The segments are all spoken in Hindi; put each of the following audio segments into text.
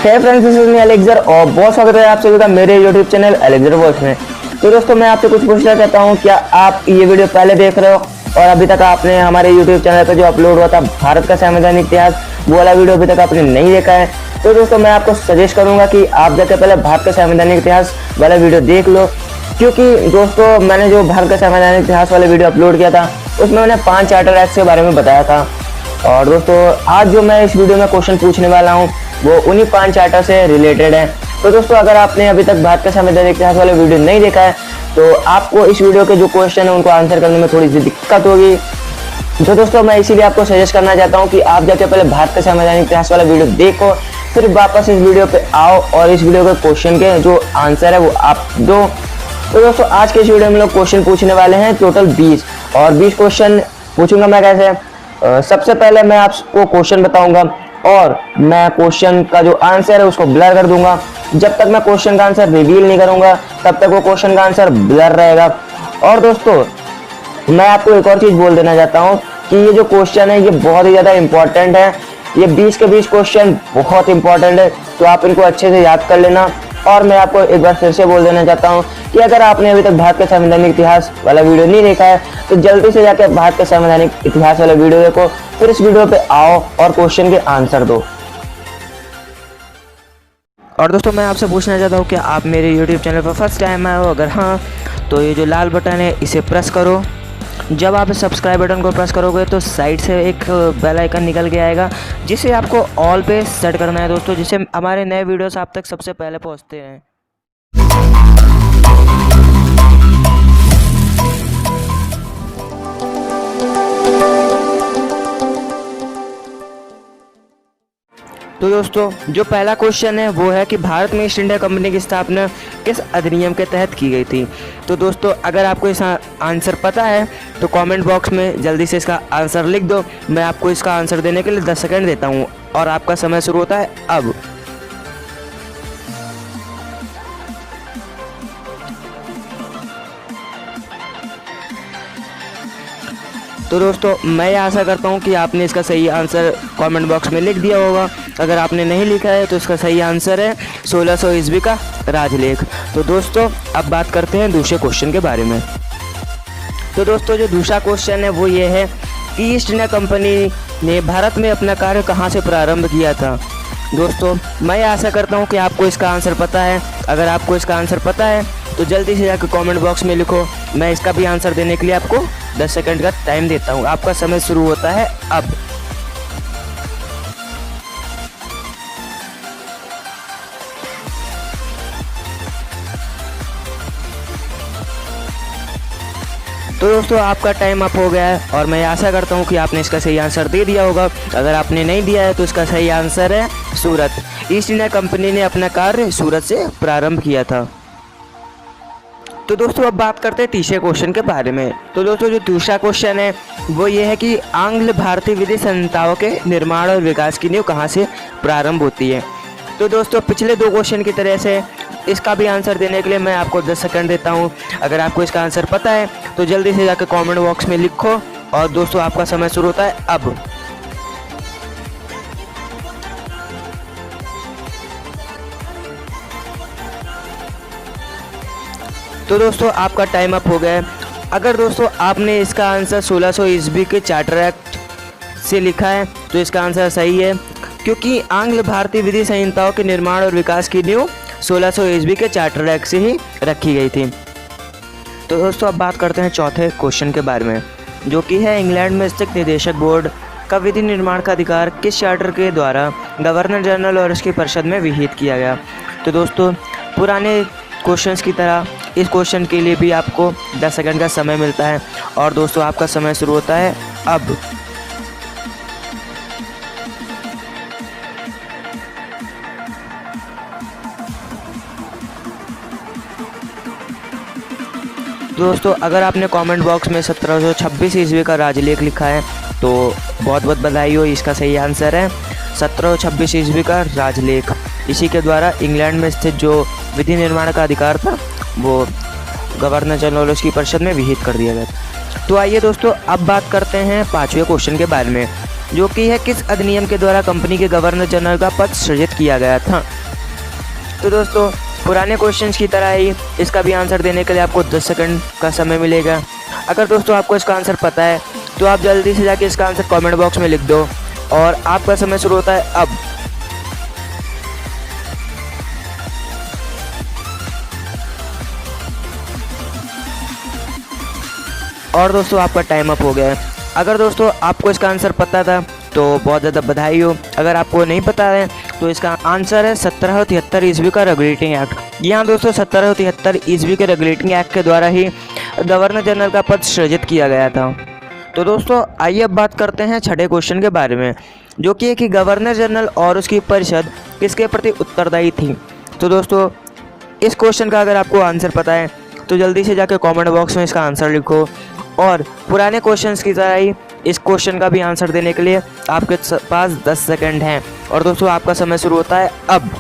Hey friends, this is me एलेक्सर और बहुत स्वागत है आप सभी का मेरे यूट्यूब चैनल एलेक्सर वॉच में। तो दोस्तों, मैं आपसे कुछ पूछना चाहता हूं, क्या आप ये वीडियो पहले देख रहे हो और अभी तक आपने हमारे यूट्यूब चैनल पर जो अपलोड हुआ था भारत का संवैधानिक इतिहास, वो वाला वीडियो अभी तक आपने नहीं देखा है? तो दोस्तों, मैं आपको सजेस्ट करूंगा कि आप जाके पहले भारत का संवैधानिक इतिहास वाला वीडियो देख लो, क्योंकि दोस्तों मैंने जो भारत का संवैधानिक इतिहास वाला वीडियो अपलोड किया था उसमें मैंने 5 चार्टर एक्ट के बारे में बताया था। और दोस्तों, आज जो मैं इस वीडियो में क्वेश्चन पूछने वाला हूं वो उन्हीं 5 चार्टर से रिलेटेड है। तो दोस्तों, अगर आपने अभी तक भारत का संवैधानिक इतिहास वाला वीडियो नहीं देखा है तो आपको इस वीडियो के जो क्वेश्चन है उनको आंसर करने में थोड़ी सी दिक्कत होगी। तो दोस्तों, मैं इसीलिए आपको सजेस्ट करना चाहता हूँ कि आप जाके पहले भारत का संवैधानिक इतिहास वाला वीडियो देखो, फिर वापस इस वीडियो पे आओ और इस वीडियो के क्वेश्चन के जो आंसर है वो आप दो। तो दोस्तों, आज के इस वीडियो में लोग क्वेश्चन पूछने वाले हैं टोटल 20 और 20 क्वेश्चन पूछूंगा मैं। कैसे? सबसे पहले मैं आपको क्वेश्चन बताऊंगा और मैं क्वेश्चन का जो आंसर है उसको ब्लर कर दूंगा। जब तक मैं क्वेश्चन का आंसर रिवील नहीं करूंगा तब तक वो क्वेश्चन का आंसर ब्लर रहेगा। और दोस्तों, मैं आपको एक और चीज बोल देना चाहता हूँ कि ये जो क्वेश्चन है ये बहुत ही ज्यादा इंपॉर्टेंट है। ये 20 के 20 क्वेश्चन बहुत इंपॉर्टेंट है, तो आप इनको अच्छे से याद कर लेना। और मैं आपको एक बार फिर से बोल देना चाहता हूँ कि अगर आपने अभी तक भारत का संवैधानिक इतिहास वाला वीडियो नहीं देखा है तो जल्दी से जाकर भारत का संवैधानिक इतिहास वाला वीडियो देखो, फिर इस वीडियो पे आओ और क्वेश्चन के आंसर दो। और दोस्तों, मैं आपसे पूछना चाहता हूँ कि आप मेरे YouTube चैनल पर फर्स्ट टाइम आए हो, अगर हाँ तो ये जो लाल बटन है इसे प्रेस करो। जब आप सब्सक्राइब बटन को प्रेस करोगे तो साइड से एक बेल आइकन निकल के आएगा, जिसे आपको ऑल पे सेट करना है दोस्तों, जिससे हमारे नए वीडियोस आप तक सबसे पहले पहुंचते हैं। तो दोस्तों, जो पहला क्वेश्चन है वो है कि भारत में ईस्ट इंडिया कंपनी की स्थापना किस अधिनियम के तहत की गई थी? तो दोस्तों, अगर आपको इसका आंसर पता है तो कमेंट बॉक्स में जल्दी से इसका आंसर लिख दो। मैं आपको इसका आंसर देने के लिए 10 सेकंड देता हूं और आपका समय शुरू होता है अब। तो दोस्तों, मैं आशा करता हूं कि आपने इसका सही आंसर कमेंट बॉक्स में लिख दिया होगा। अगर आपने नहीं लिखा है तो इसका सही आंसर है 1600 ईस्वी का राजलेख। तो दोस्तों, अब बात करते हैं दूसरे क्वेश्चन के बारे में। तो दोस्तों, जो दूसरा क्वेश्चन है वो ये है कि ईस्ट इंडिया कंपनी ने भारत में अपना कार्य कहाँ से प्रारंभ किया था? दोस्तों, मैं आशा करता हूँ कि आपको इसका आंसर पता है। अगर आपको इसका आंसर पता है तो जल्दी से जाकर कमेंट बॉक्स में लिखो। मैं इसका भी आंसर देने के लिए आपको 10 सेकंड का टाइम देता हूँ। आपका समय शुरू होता है अब। तो दोस्तों, आपका टाइम अप हो गया है और मैं आशा करता हूँ कि आपने इसका सही आंसर दे दिया होगा। अगर आपने नहीं दिया है तो इसका सही आंसर है सूरत। ईस्ट इंडिया कंपनी ने अपना कार्य सूरत से प्रारंभ किया था। तो दोस्तों, अब बात करते हैं तीसरे क्वेश्चन के बारे में। तो दोस्तों, जो दूसरा क्वेश्चन है वो ये है कि आंग्ल भारतीय विधि संहिताओं के निर्माण और विकास की नींव कहाँ से प्रारंभ होती है? तो दोस्तों, पिछले 2 क्वेश्चन की तरह से इसका भी आंसर देने के लिए मैं आपको 10 सेकंड देता हूं। अगर आपको इसका आंसर पता है तो जल्दी से जाकर कमेंट बॉक्स में लिखो। और दोस्तों, आपका समय शुरू होता है अब। तो दोस्तों, आपका टाइम अप हो गया है। अगर दोस्तों आपने इसका आंसर 1600 ईस्वी के चार्टर एक्ट से लिखा है तो इसका आंसर सही है, क्योंकि आंग्ल भारतीय विधि संहिताओं के निर्माण और विकास की नींव 1600 ईस्वी के चार्टर एक्ट से ही रखी गई थी। तो दोस्तों, अब बात करते हैं चौथे क्वेश्चन के बारे में, जो कि है इंग्लैंड में स्थित निदेशक बोर्ड का विधि निर्माण का अधिकार किस चार्टर के द्वारा गवर्नर जनरल और उसकी परिषद में विहित किया गया? तो दोस्तों, पुराने क्वेश्चंस की तरह इस क्वेश्चन के लिए भी आपको 10 सेकंड का समय मिलता है और दोस्तों, आपका समय शुरू होता है अब। दोस्तों, अगर आपने कमेंट बॉक्स में 1726 ईस्वी का राजलेख लिखा है तो बहुत बहुत बधाई हो। इसका सही आंसर है 1726 ईस्वी का राजलेख। इसी के द्वारा इंग्लैंड में स्थित जो विधि निर्माण का अधिकार था वो गवर्नर जनरल की परिषद में विहित कर दिया गया। तो आइए दोस्तों, अब बात करते हैं 5वें क्वेश्चन के बारे में, जो कि है किस अधिनियम के द्वारा कंपनी के गवर्नर जनरल का पद सृजित किया गया था। तो दोस्तों पुराने क्वेश्चंस की तरह ही इसका भी आंसर देने के लिए आपको 10 सेकंड का समय मिलेगा। अगर दोस्तों आपको इसका आंसर पता है तो आप जल्दी से जाके इसका आंसर कमेंट बॉक्स में लिख दो और आपका समय शुरू होता है अब। और दोस्तों आपका टाइम अप हो गया है। अगर दोस्तों आपको इसका आंसर पता था तो बहुत ज़्यादा बधाई हो। अगर आपको नहीं पता है तो इसका आंसर है 1773 ईस्वी का रेगुलेटिंग एक्ट। यहाँ दोस्तों 1773 ईस्वी के रेगुलेटिंग एक्ट के द्वारा ही गवर्नर जनरल का पद सृजित किया गया था। तो दोस्तों आइए अब बात करते हैं छठे क्वेश्चन के बारे में, जो कि है कि गवर्नर जनरल और उसकी परिषद किसके प्रति उत्तरदायी थी। तो दोस्तों इस क्वेश्चन का अगर आपको आंसर पता है तो जल्दी से जाकर कमेंट बॉक्स में इसका आंसर लिखो और पुराने क्वेश्चंस की तरह ही इस क्वेश्चन का भी आंसर देने के लिए आपके पास 10 सेकंड हैं और दोस्तों आपका समय शुरू होता है अब।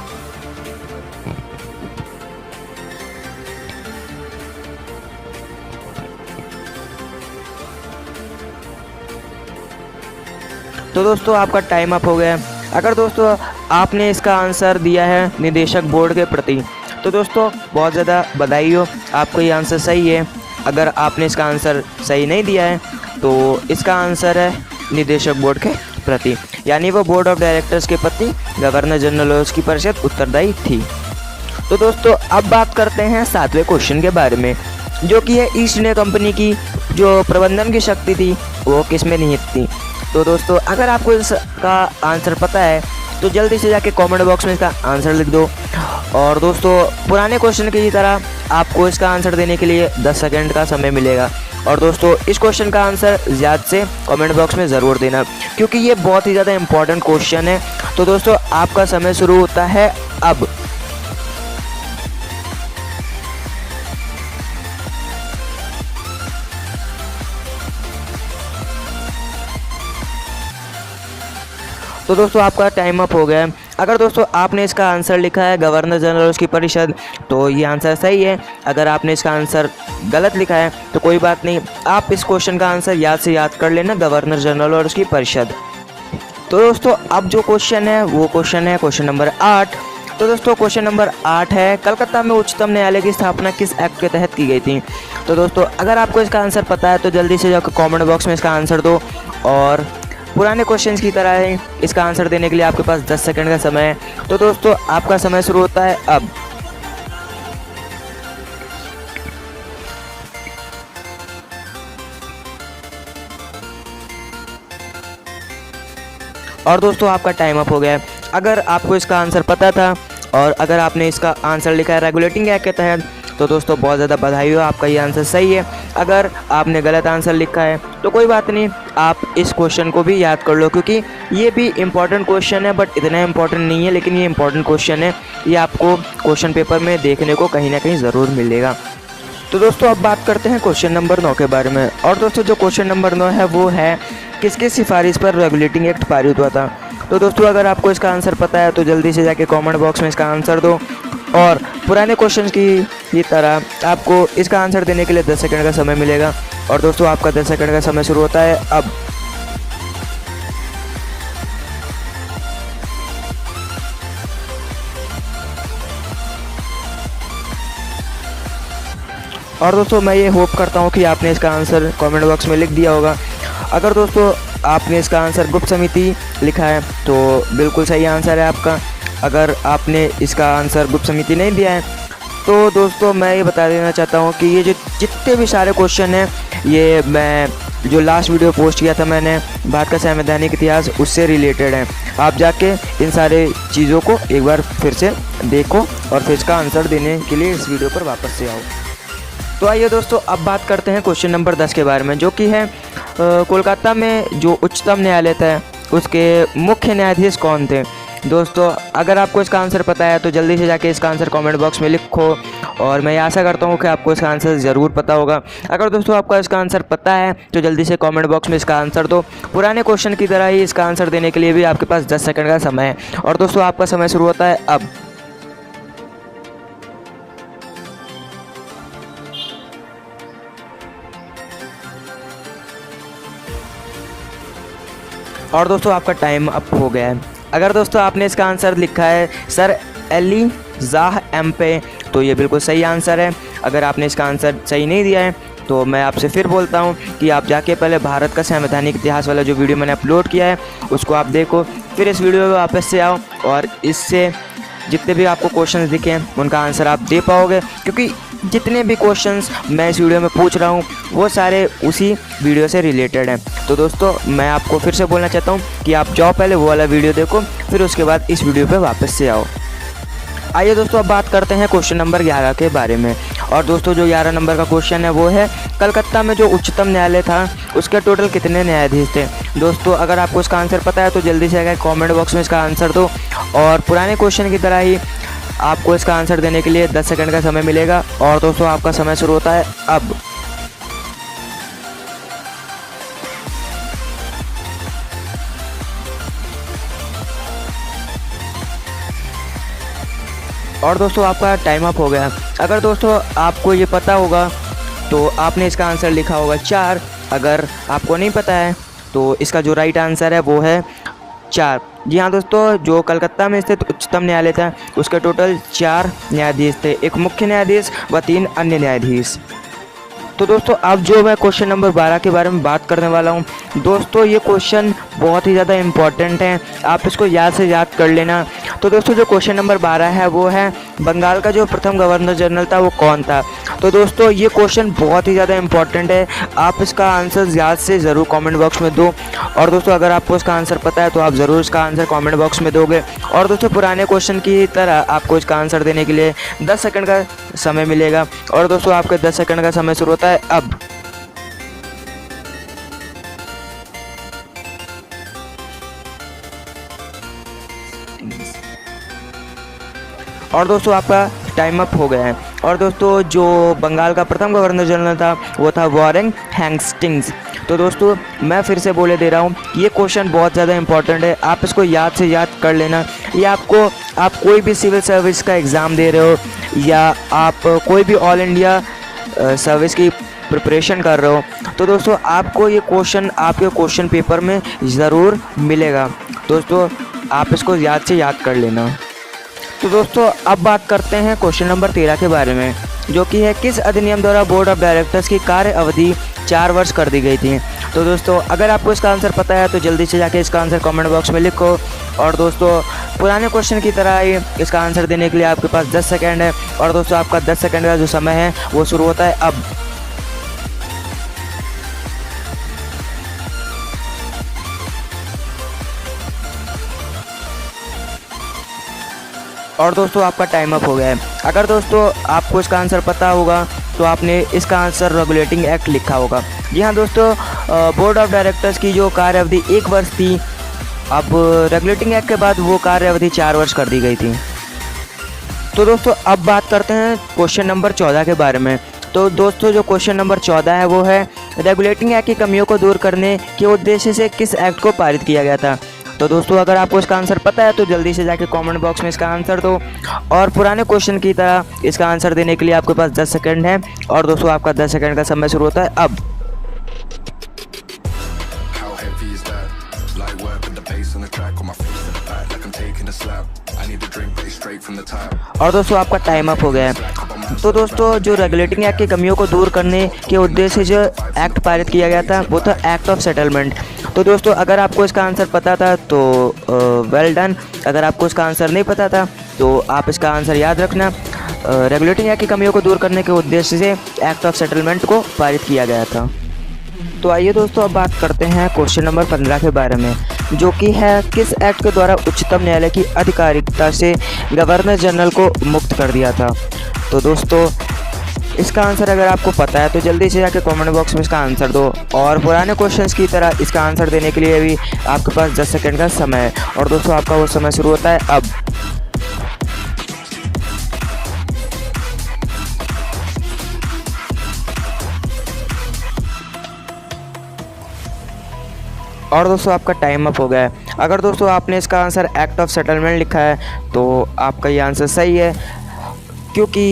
तो दोस्तों आपका टाइम अप हो गया है। अगर दोस्तों आपने इसका आंसर दिया है निदेशक बोर्ड के प्रति तो दोस्तों बहुत ज़्यादा बधाई हो, आपको ये आंसर सही है। अगर आपने इसका आंसर सही नहीं दिया है तो इसका आंसर है निदेशक बोर्ड के प्रति, यानी वो बोर्ड ऑफ डायरेक्टर्स के प्रति गवर्नर जनरल और उसकी परिषद उत्तरदायी थी। तो दोस्तों अब बात करते हैं सातवें क्वेश्चन के बारे में, जो कि है ईस्ट इंडिया कंपनी की जो प्रबंधन की शक्ति थी वो किस में निहित थी। तो दोस्तों अगर आपको इसका आंसर पता है तो जल्दी से जाके कमेंट बॉक्स में इसका आंसर लिख दो और दोस्तों पुराने क्वेश्चन की तरह आपको इसका आंसर देने के लिए 10 सेकंड का समय मिलेगा। और दोस्तों इस क्वेश्चन का आंसर याद से कमेंट बॉक्स में ज़रूर देना क्योंकि ये बहुत ही ज़्यादा इंपॉर्टेंट क्वेश्चन है। तो दोस्तों आपका समय शुरू होता है अब। तो दोस्तों आपका टाइम अप हो गया है। अगर दोस्तों आपने इसका आंसर लिखा है गवर्नर जनरल उसकी परिषद तो ये आंसर सही है। अगर आपने इसका आंसर गलत लिखा है तो कोई बात नहीं, आप इस क्वेश्चन का आंसर याद से याद कर लेना गवर्नर जनरल और उसकी परिषद। तो दोस्तों अब जो क्वेश्चन है वो क्वेश्चन है क्वेश्चन नंबर 8। तो दोस्तों क्वेश्चन नंबर 8 है कलकत्ता में उच्चतम न्यायालय की स्थापना किस एक्ट के तहत की गई थी। तो दोस्तों अगर आपको इसका आंसर पता है तो जल्दी से जाकर कॉमेंट बॉक्स में इसका आंसर दो और पुराने क्वेश्चंस की तरह है इसका आंसर देने के लिए आपके पास 10 सेकंड का समय है। तो दोस्तों आपका समय शुरू होता है अब। और दोस्तों आपका टाइम अप हो गया है। अगर आपको इसका आंसर पता था और अगर आपने इसका आंसर लिखा है रेगुलेटिंग एक्ट के तहत तो दोस्तों बहुत ज़्यादा बधाई हो, आपका ये आंसर सही है। अगर आपने गलत आंसर लिखा है तो कोई बात नहीं, आप इस क्वेश्चन को भी याद कर लो क्योंकि ये भी इम्पॉर्टेंट क्वेश्चन है बट इतना इम्पॉर्टेंट नहीं है, लेकिन ये इम्पॉर्टेंट क्वेश्चन है। ये आपको क्वेश्चन पेपर में देखने को कहीं ना कहीं ज़रूर मिलेगा। तो दोस्तों अब बात करते हैं क्वेश्चन नंबर 9 के बारे में। और दोस्तों जो क्वेश्चन नंबर 9 है वो है किसके सिफारिश पर रेगुलेटिंग एक्ट पारित हुआ था। तो दोस्तों अगर आपको इसका आंसर पता है तो जल्दी से जाके कमेंट बॉक्स में इसका आंसर दो और पुराने क्वेश्चन की तरह आपको इसका आंसर देने के लिए 10 सेकंड का समय मिलेगा। और दोस्तों आपका 10 सेकंड का समय शुरू होता है अब। और दोस्तों मैं ये होप करता हूँ कि आपने इसका आंसर कमेंट बॉक्स में लिख दिया होगा। अगर दोस्तों आपने इसका आंसर गुप्त समिति लिखा है तो बिल्कुल सही आंसर है आपका। अगर आपने इसका आंसर गुप्त समिति नहीं दिया है तो दोस्तों मैं ये बता देना चाहता हूँ कि ये जो जितने भी सारे क्वेश्चन हैं ये मैं जो लास्ट वीडियो पोस्ट किया था मैंने भारत का संवैधानिक इतिहास उससे रिलेटेड है। आप जाके इन सारे चीज़ों को एक बार फिर से देखो और फिर इसका आंसर देने के लिए इस वीडियो पर वापस से आओ। तो आइए दोस्तों अब बात करते हैं क्वेश्चन नंबर 10 के बारे में, जो कि है कोलकाता में जो उच्चतम न्यायालय था उसके मुख्य न्यायाधीश कौन थे। दोस्तों अगर आपको इसका आंसर पता है तो जल्दी से जाके इसका आंसर कमेंट बॉक्स में लिखो और मैं आशा करता हूँ कि आपको इसका आंसर ज़रूर पता होगा। अगर दोस्तों आपको इसका आंसर पता है तो जल्दी से कमेंट बॉक्स में इसका आंसर दो। पुराने क्वेश्चन की तरह ही इसका आंसर देने के लिए भी आपके पास 10 सेकंड का समय है। और दोस्तों आपका समय शुरू होता है अब। और दोस्तों आपका टाइम अप हो गया है। अगर दोस्तों आपने इसका आंसर लिखा है सर जाह एम पे, तो ये बिल्कुल सही आंसर है। अगर आपने इसका आंसर सही नहीं दिया है तो मैं आपसे फिर बोलता हूँ कि आप जाके पहले भारत का संवैधानिक इतिहास वाला जो वीडियो मैंने अपलोड किया है उसको आप देखो, फिर इस वीडियो में वापस से आओ और इससे जितने भी आपको क्वेश्चंस दिखे हैं उनका आंसर आप दे पाओगे, क्योंकि जितने भी क्वेश्चंस मैं इस वीडियो में पूछ रहा हूँ वो सारे उसी वीडियो से रिलेटेड हैं। तो दोस्तों मैं आपको फिर से बोलना चाहता हूँ कि आप जाओ पहले वो वाला वीडियो देखो, फिर उसके बाद इस वीडियो पे वापस से आओ। आइए दोस्तों अब बात करते हैं क्वेश्चन नंबर 11 के बारे में। और दोस्तों जो 11 नंबर का क्वेश्चन है वो है, कलकत्ता में जो उच्चतम न्यायालय था उसके टोटल कितने न्यायाधीश थे। दोस्तों अगर आपको इसका आंसर पता है तो जल्दी से आकर कमेंट बॉक्स में इसका आंसर दो, और पुराने क्वेश्चन की तरह ही आपको इसका आंसर देने के लिए 10 सेकंड का समय मिलेगा। और दोस्तों आपका समय शुरू होता है अब। और दोस्तों आपका टाइम अप हो गया। अगर दोस्तों आपको ये पता होगा तो आपने इसका आंसर लिखा होगा 4। अगर आपको नहीं पता है तो इसका जो राइट आंसर है वो है 4। जी हाँ दोस्तों, जो कलकत्ता में स्थित उच्चतम न्यायालय था उसके टोटल 4 न्यायाधीश थे, एक मुख्य न्यायाधीश व 3 अन्य न्यायाधीश। तो दोस्तों अब जो मैं क्वेश्चन नंबर 12 के बारे में बात करने वाला हूँ, दोस्तों ये क्वेश्चन बहुत ही ज़्यादा इम्पॉर्टेंट है, आप इसको याद से याद कर लेना। तो दोस्तों जो क्वेश्चन नंबर 12 है वो है, बंगाल का जो प्रथम गवर्नर जनरल था वो कौन था। तो दोस्तों ये क्वेश्चन बहुत ही ज़्यादा इम्पॉर्टेंट है, आप इसका आंसर याद से ज़रूर कमेंट बॉक्स में दो। और दोस्तों अगर आपको इसका आंसर पता है तो आप ज़रूर इसका आंसर कमेंट बॉक्स में दोगे। और दोस्तों पुराने क्वेश्चन की तरह आपको इसका आंसर देने के लिए 10 सेकंड का समय मिलेगा। और दोस्तों आपके 10 सेकंड का समय शुरू होता है अब। और दोस्तों आपका टाइम अप हो गया है। और दोस्तों जो बंगाल का प्रथम गवर्नर जनरल था वो था वॉरेन हेस्टिंग्स। तो दोस्तों मैं फिर से बोले दे रहा हूँ, ये क्वेश्चन बहुत ज़्यादा इंपॉर्टेंट है, आप इसको याद से याद कर लेना। ये आपको, आप कोई भी सिविल सर्विस का एग्ज़ाम दे रहे हो या आप कोई भी ऑल इंडिया सर्विस की प्रिपरेशन कर रहे हो तो दोस्तों आपको ये क्वेश्चन आपके क्वेश्चन पेपर में ज़रूर मिलेगा। दोस्तों आप इसको याद से याद कर लेना। तो दोस्तों अब बात करते हैं क्वेश्चन नंबर 13 के बारे में, जो कि है, किस अधिनियम द्वारा बोर्ड ऑफ डायरेक्टर्स की कार्य अवधि 4 वर्ष कर दी गई थी। तो दोस्तों अगर आपको इसका आंसर पता है तो जल्दी से जाके इसका आंसर कमेंट बॉक्स में लिखो। और दोस्तों पुराने क्वेश्चन की तरह ही इसका आंसर देने के लिए आपके पास 10 सेकेंड है। और दोस्तों आपका 10 सेकेंड का जो समय है वो शुरू होता है अब। और दोस्तों आपका टाइम अप हो गया है। अगर दोस्तों आपको इसका आंसर पता होगा तो आपने इसका आंसर रेगुलेटिंग एक्ट लिखा होगा। जी हाँ दोस्तों, बोर्ड ऑफ डायरेक्टर्स की जो कार्य अवधि 1 वर्ष थी, अब रेगुलेटिंग एक्ट के बाद वो कार्य अवधि 4 वर्ष कर दी गई थी। तो दोस्तों अब बात करते हैं क्वेश्चन नंबर 14 के बारे में। तो दोस्तों जो क्वेश्चन नंबर 14 है वो है, रेगुलेटिंग एक्ट की कमियों को दूर करने के उद्देश्य से किस एक्ट को पारित किया गया था। तो दोस्तों अगर आपको इसका आंसर पता है तो जल्दी से जाके कमेंट बॉक्स में इसका आंसर दो। और पुराने क्वेश्चन की तरह इसका आंसर देने के लिए आपके पास 10 सेकंड है। और दोस्तों आपका 10 सेकंड का समय शुरू होता है अब। और दोस्तों आपका टाइम अप हो गया है। तो दोस्तों जो रेगुलेटिंग एक्ट की कमियों को दूर करने के उद्देश्य से जो एक्ट पारित किया गया था वो था एक्ट ऑफ सेटलमेंट। तो दोस्तों अगर आपको इसका आंसर पता था तो वेल डन। अगर आपको इसका आंसर नहीं पता था तो आप इसका आंसर याद रखना। रेगुलेटिंग एक्ट की कमियों को दूर करने के उद्देश्य से एक्ट ऑफ सेटलमेंट को पारित किया गया था। तो आइए दोस्तों अब बात करते हैं क्वेश्चन नंबर 15 के बारे में, जो कि है, किस एक्ट के द्वारा उच्चतम न्यायालय की आधिकारिकता से गवर्नर जनरल को मुक्त कर दिया था। तो दोस्तों इसका आंसर अगर आपको पता है तो जल्दी से जाके कमेंट बॉक्स में इसका आंसर दो। और पुराने क्वेश्चंस की तरह इसका आंसर देने के लिए भी आपके पास 10 सेकंड का समय है। और दोस्तों आपका वो समय शुरू होता है अब। और दोस्तों आपका टाइम अप हो गया है। अगर दोस्तों आपने इसका आंसर एक्ट ऑफ सेटलमेंट लिखा है तो आपका ये आंसर सही है, क्योंकि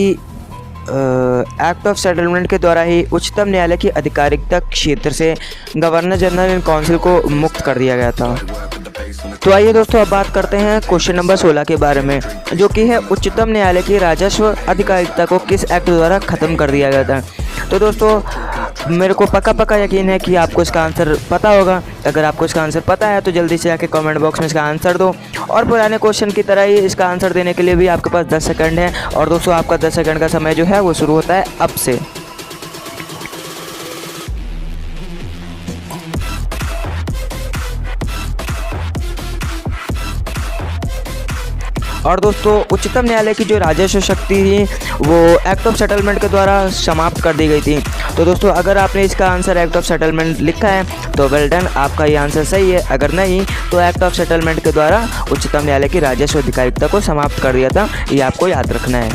एक्ट ऑफ सेटलमेंट के द्वारा ही उच्चतम न्यायालय की आधिकारिकता क्षेत्र से गवर्नर जनरल इन काउंसिल को मुक्त कर दिया गया था। तो आइए दोस्तों अब बात करते हैं क्वेश्चन नंबर 16 के बारे में, जो कि है उच्चतम न्यायालय की राजस्व अधिकारिता को किस एक्ट द्वारा खत्म कर दिया गया था। तो दोस्तों मेरे को पक्का यकीन है कि आपको इसका आंसर पता होगा। अगर आपको इसका आंसर पता है तो जल्दी से जाके कमेंट बॉक्स में इसका आंसर दो, और पुराने क्वेश्चन की तरह ही इसका आंसर देने के लिए भी आपके पास 10 सेकंड है। और दोस्तों आपका 10 सेकंड का समय जो है वो शुरू होता है अब से। और दोस्तों उच्चतम न्यायालय की जो राजस्व शक्ति थी वो एक्ट ऑफ सेटलमेंट के द्वारा समाप्त कर दी गई थी। तो दोस्तों अगर आपने इसका आंसर एक्ट ऑफ सेटलमेंट लिखा है तो वेल डन, आपका ये आंसर सही है। अगर नहीं तो एक्ट ऑफ सेटलमेंट के द्वारा उच्चतम न्यायालय की राजस्व अधिकारिता को समाप्त कर दिया था, ये आपको याद रखना है।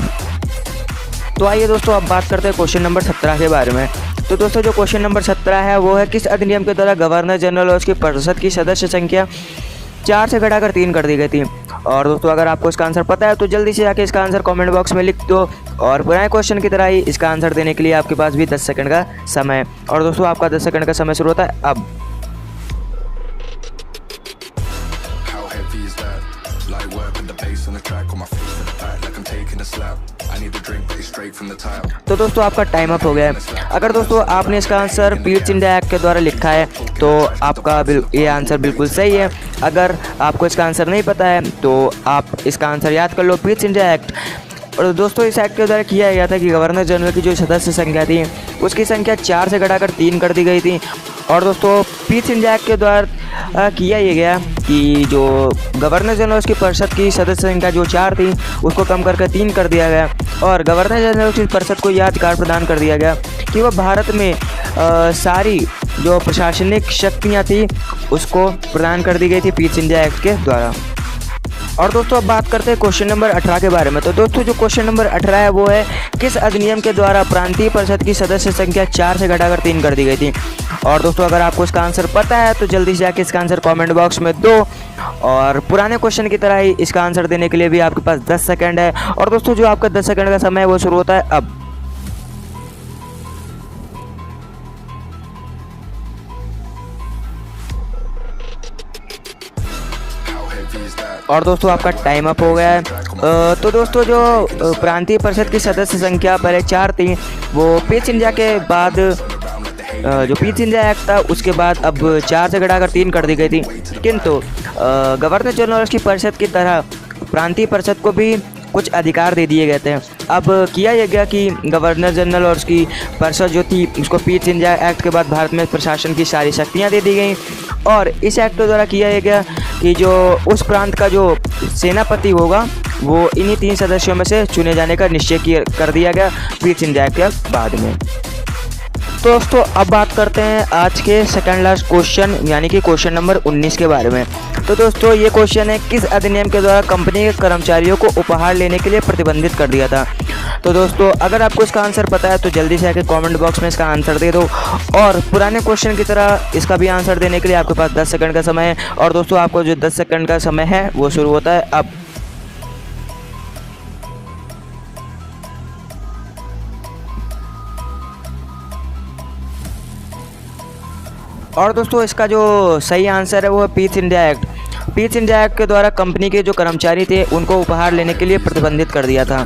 तो आइए दोस्तों अब बात करते हैं क्वेश्चन नंबर 17 के बारे में। तो दोस्तों जो क्वेश्चन नंबर 17 है वो है किस अधिनियम के द्वारा गवर्नर जनरल और उसकी परिषद की सदस्य संख्या 4 से घटाकर 3 कर दी गई थी। और दोस्तों अगर आपको इसका आंसर पता है तो जल्दी से जाके इसका आंसर कमेंट बॉक्स में लिख दो, और पुराने क्वेश्चन की तरह ही इसका आंसर देने के लिए आपके पास भी 10 सेकंड का समय। और दोस्तों आपका 10 सेकंड का समय शुरू होता है अब। तो दोस्तों आपका टाइम अप हो गया है। अगर दोस्तों आपने इसका आंसर पीट्स इंडिया एक्ट के द्वारा लिखा है तो आपका ये आंसर बिल्कुल सही है। अगर आपको इसका आंसर नहीं पता है तो आप इसका आंसर याद कर लो, पीट्स इंडिया एक्ट। और दोस्तों इस एक्ट के द्वारा किया गया था कि गवर्नर जनरल की जो सदस्य संख्या थी उसकी संख्या 4 से घटाकर 3 कर दी गई थी। और दोस्तों पीट्स इंडिया एक्ट के द्वारा किया ये गया कि जो गवर्नर जनरल की परिषद की सदस्य संख्या जो 4 थी उसको कम करके 3 कर दिया गया, और गवर्नर जनरल की परिषद को यह अधिकार प्रदान कर दिया गया कि वह भारत में सारी जो प्रशासनिक शक्तियाँ थी उसको प्रदान कर दी गई थी पीट्स इंडिया एक्ट के द्वारा। और दोस्तों अब बात करते हैं क्वेश्चन नंबर 18 के बारे में। तो दोस्तों जो क्वेश्चन नंबर 18 है वो है किस अधिनियम के द्वारा प्रांतीय परिषद की सदस्य संख्या 4 से घटाकर 3 कर दी गई थी। और दोस्तों अगर आपको इसका आंसर पता है तो जल्दी से जाके इसका आंसर कमेंट बॉक्स में दो, और पुराने क्वेश्चन की तरह ही इसका आंसर देने के लिए भी आपके पास 10 सेकंड है। और दोस्तों जो आपका 10 सेकंड का समय है वो शुरू होता है अब। और दोस्तों आपका टाइम अप हो गया है। तो दोस्तों जो प्रांतीय परिषद की सदस्य संख्या पहले 4 थी वो पीट्स इंडिया के बाद जो पीट्स इंडिया एक्ट था उसके बाद अब 4 से घटाकर 3 कर दी गई थी। किंतु गवर्नर जनरल की परिषद की तरह प्रांतीय परिषद को भी कुछ अधिकार दे दिए गए थे। अब किया यह गया कि गवर्नर जनरल और उसकी परिषद जो थी उसको पीट्स इंडिया एक्ट के बाद भारत में प्रशासन की सारी शक्तियाँ दे दी गई, और इस एक्ट के द्वारा किया यह गया कि जो उस प्रांत का जो सेनापति होगा वो इन्हीं 3 सदस्यों में से चुने जाने का निश्चय कर दिया गया पीट्स इंडिया एक्ट के बाद में। तो दोस्तों अब बात करते हैं आज के सेकंड लास्ट क्वेश्चन यानी कि क्वेश्चन नंबर 19 के बारे में। तो दोस्तों ये क्वेश्चन है किस अधिनियम के द्वारा कंपनी के कर्मचारियों को उपहार लेने के लिए प्रतिबंधित कर दिया था। तो दोस्तों अगर आपको इसका आंसर पता है तो जल्दी से आके कमेंट बॉक्स में इसका आंसर दे दो, और पुराने क्वेश्चन की तरह इसका भी आंसर देने के लिए आपके पास 10 सेकंड का समय है। और दोस्तों आपको जो 10 सेकंड का समय है वो शुरू होता है अब। और दोस्तों इसका जो सही आंसर है वो है Pitt's India act. Pitt's India act के द्वारा कंपनी के जो कर्मचारी थे उनको उपहार लेने के लिए प्रतिबंधित कर दिया था।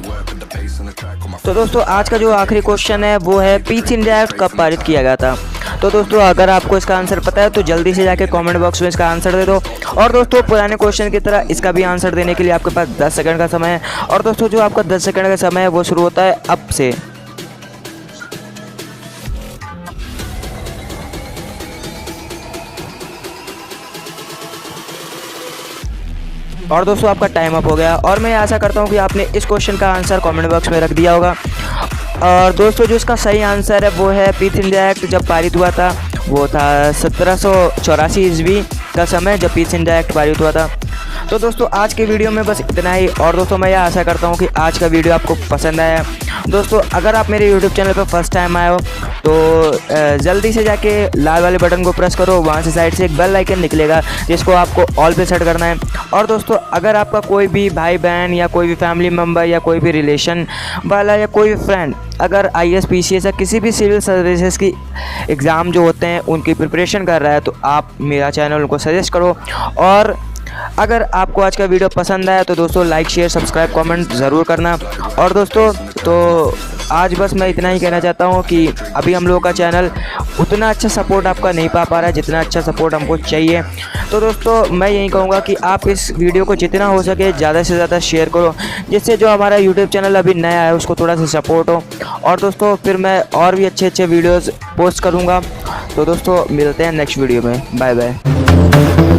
तो दोस्तों आज का जो आखिरी क्वेश्चन है वो है पीट्स इंडिया एक्ट कब पारित किया गया था। तो दोस्तों अगर आपको इसका आंसर पता है तो जल्दी से जाके कमेंट बॉक्स में इसका आंसर दे दो, और दोस्तों पुराने क्वेश्चन की तरह इसका भी आंसर देने के लिए आपके पास 10 सेकंड का समय है। और दोस्तों जो आपका 10 सेकंड का समय है वो शुरू होता है अब से। और दोस्तों आपका टाइम अप हो गया, और मैं आशा करता हूँ कि आपने इस क्वेश्चन का आंसर कमेंट बॉक्स में रख दिया होगा। और दोस्तों जो इसका सही आंसर है वो है पीट्स इंडिया एक्ट जब पारित हुआ था वो था 1784 ईस्वी का समय जब पीट्स इंडिया एक्ट पारित हुआ था। तो दोस्तों आज के वीडियो में बस इतना ही, और दोस्तों मैं यह आशा करता हूँ कि आज का वीडियो आपको पसंद आया। दोस्तों अगर आप मेरे YouTube चैनल पर फर्स्ट टाइम आए हो तो जल्दी से जाके लाल वाले बटन को प्रेस करो, वहाँ से साइड से एक बेल आइकन निकलेगा जिसको आपको ऑल पे सेट करना है। और दोस्तों अगर आपका कोई भी भाई बहन या कोई भी फैमिली मेम्बर या कोई भी रिलेशन वाला या कोई भी फ्रेंड अगर IAS PCS या किसी भी सिविल सर्विसेज की एग्ज़ाम जो होते हैं उनकी प्रिपरेशन कर रहा है तो आप मेरा चैनल उनको सजेस्ट करो, और अगर आपको आज का वीडियो पसंद आया तो दोस्तों लाइक शेयर सब्सक्राइब कमेंट ज़रूर करना। और दोस्तों तो आज बस मैं इतना ही कहना चाहता हूँ कि अभी हम लोगों का चैनल उतना अच्छा सपोर्ट आपका नहीं पा रहा है जितना अच्छा सपोर्ट हमको चाहिए। तो दोस्तों मैं यही कहूँगा कि आप इस वीडियो को जितना हो सके ज़्यादा से ज़्यादा शेयर करो, जिससे जो हमारा यूट्यूब चैनल अभी नया है उसको थोड़ा सा सपोर्ट हो। और दोस्तों फिर मैं और भी अच्छे अच्छे वीडियोज़ पोस्ट करूँगा। तो दोस्तों मिलते हैं नेक्स्ट वीडियो में। Bye bye.